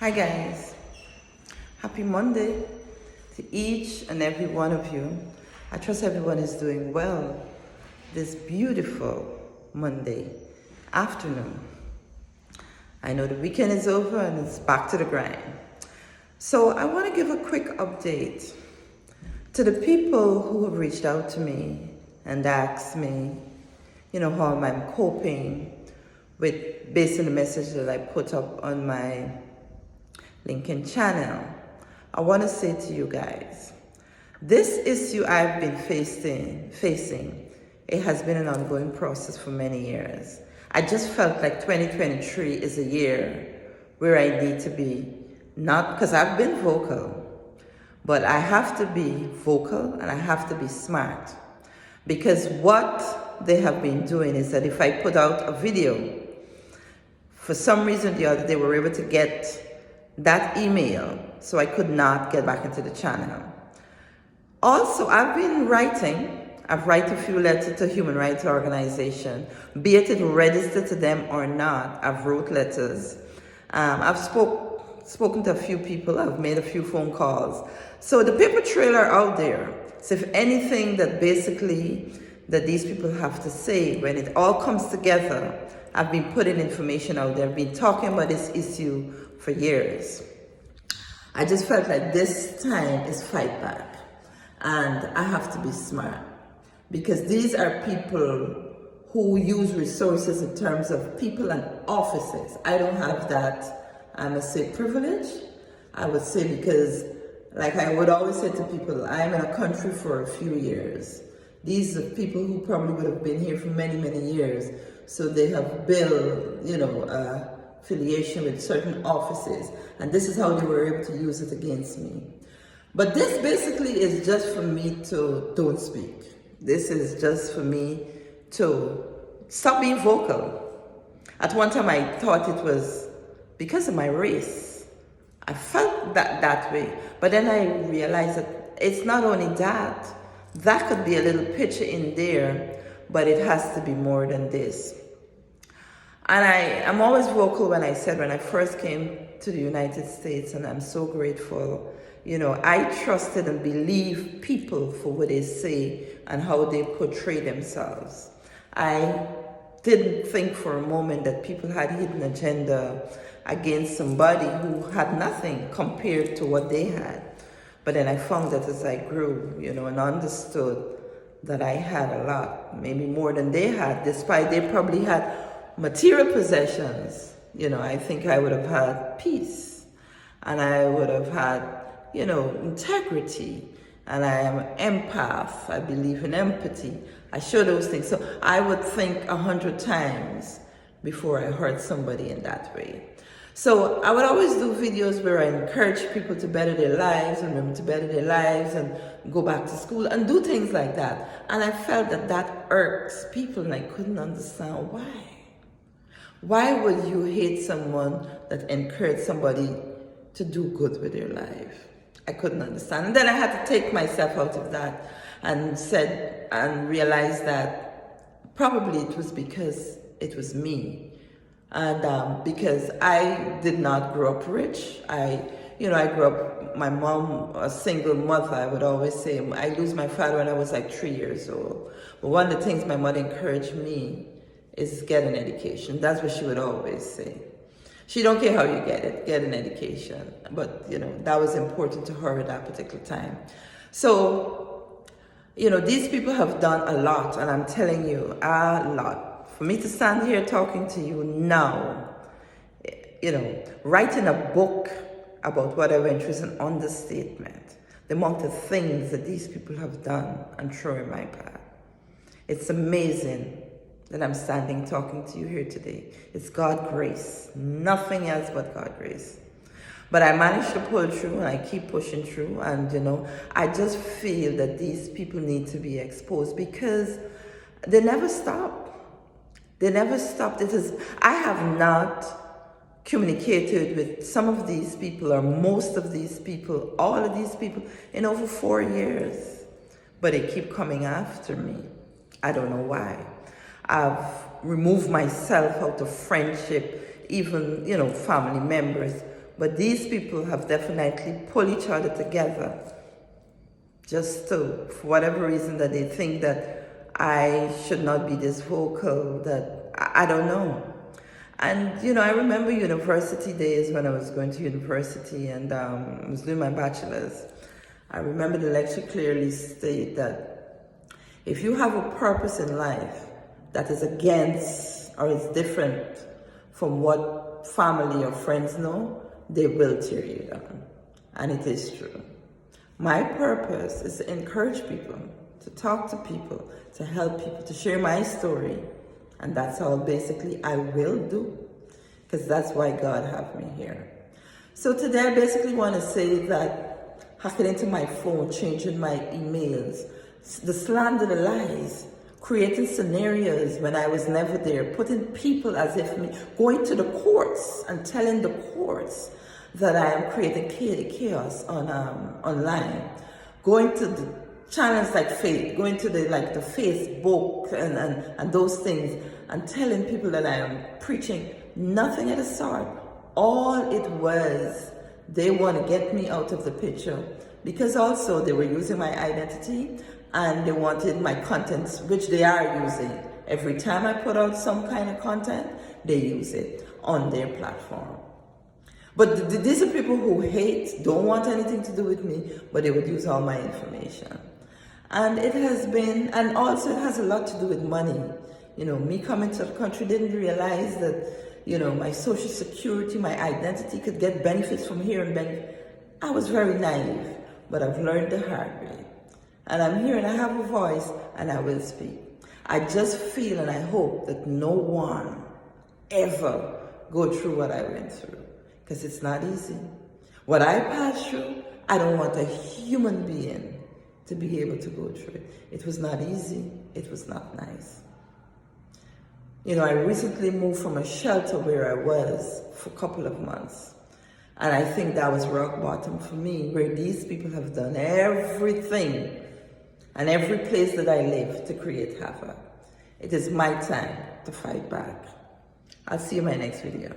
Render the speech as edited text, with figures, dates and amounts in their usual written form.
Hi guys, happy Monday to each and every one of you. I trust everyone is doing well this beautiful Monday afternoon. I know the weekend is over and it's back to the grind. So I want to give a quick update to the people who have reached out to me and asked me, how I'm coping with based on the message that I put up on my LinkedIn channel. I want to say to you guys, this issue I've been facing, it has been an ongoing process for many years. I just felt like 2023 is a year where I need to be, not because I've been vocal, but I have to be vocal and I have to be smart. Because what they have been doing is that if I put out a video, for some reason or the other, they were able to get that email, so I could not get back into the channel. Also, I've written a few letters to human rights organization, be it registered to them or not. I've wrote letters. I've spoken to a few people. I've made a few phone calls. So the paper trail are out there. So if anything that these people have to say, when it all comes together, I've been putting information out there. I've been talking about this issue for years. I just felt like this time is fight back, and I have to be smart, because these are people who use resources in terms of people and offices. I don't have that, I must say, privilege. I would say, because like I would always say to people, I'm in a country for a few years. These are people who probably would have been here for many, many years. So they have built, affiliation with certain offices, and this is how they were able to use it against me. But this basically is just for me to don't speak. This is just for me to stop being vocal. At one time I thought it was because of my race. I felt that way, but then I realized that it's not only that. That could be a little picture in there, but it has to be more than this. And I'm always vocal when I first came to the United States, and I'm so grateful. I trusted and believed people for what they say and how they portray themselves. I didn't think for a moment that people had hidden agenda against somebody who had nothing compared to what they had. But then I found that as I grew, and understood that I had a lot, maybe more than they had, despite they probably had material possessions. I think I would have had peace, and I would have had, integrity, and I am an empath. I believe in empathy. I show those things. So I would think 100 times before I hurt somebody in that way. So I would always do videos where I encourage people to better their lives, and remember to better their lives, and go back to school and do things like that. And I felt that irks people, and I couldn't understand why. Why would you hate someone that encouraged somebody to do good with their life? I couldn't understand. And then I had to take myself out of that and realize that probably it was because it was me. And because I did not grow up rich. I grew up, my mom, a single mother. I would always say, I lose my father when I was like 3 years old. But one of the things my mother encouraged me is get an education. That's what she would always say. She don't care how you get an education. But, that was important to her at that particular time. So, these people have done a lot, and I'm telling you, a lot. For me to stand here talking to you now, writing a book about what I went through is an understatement. The amount of things that these people have done and thrown in my path. It's amazing that I'm standing talking to you here today. It's God's grace, nothing else but God's grace. But I managed to pull through, and I keep pushing through, and I just feel that these people need to be exposed, because they never stop. They never stopped. I have not communicated with some of these people, or most of these people, all of these people, in over 4 years. But they keep coming after me. I don't know why. I've removed myself out of friendship, even, family members But these people have definitely pulled each other together just to, for whatever reason that they think that I should not be this vocal, that I don't know. And you know, I remember university days when I was going to university and I was doing my bachelor's. I remember the lecture clearly state that if you have a purpose in life that is against or is different from what family or friends know, they will tear you down. And it is true. My purpose is to encourage people, to talk to people, to help people, to share my story. And that's all basically I will do, because that's why God have me here. So today I basically want to say that hacking into my phone, changing my emails, the slander, the lies, creating scenarios when I was never there, putting people as if me, going to the courts and telling the courts that I am creating chaos on online, going to the channels like Faith, going to the Facebook and those things, and telling people that I am preaching nothing of the sort. All it was, they want to get me out of the picture, because also they were using my identity and they wanted my contents, which they are using. Every time I put out some kind of content, they use it on their platform. But these are people who hate, don't want anything to do with me, but they would use all my information. And it has been, and also it has a lot to do with money. You know, me coming to the country, didn't realize that, you know, my social security, my identity could get benefits from here and benefit. I was very naive, but I've learned the hard way. And I'm here and I have a voice and I will speak. I just feel and I hope that no one ever go through what I went through, because it's not easy. What I passed through, I don't want a human being to be able to go through it. It was not easy. It was not nice. You know, I recently moved from a shelter where I was for a couple of months. And I think that was rock bottom for me, where these people have done everything and every place that I live to create havoc. It is my time to fight back. I'll see you in my next video.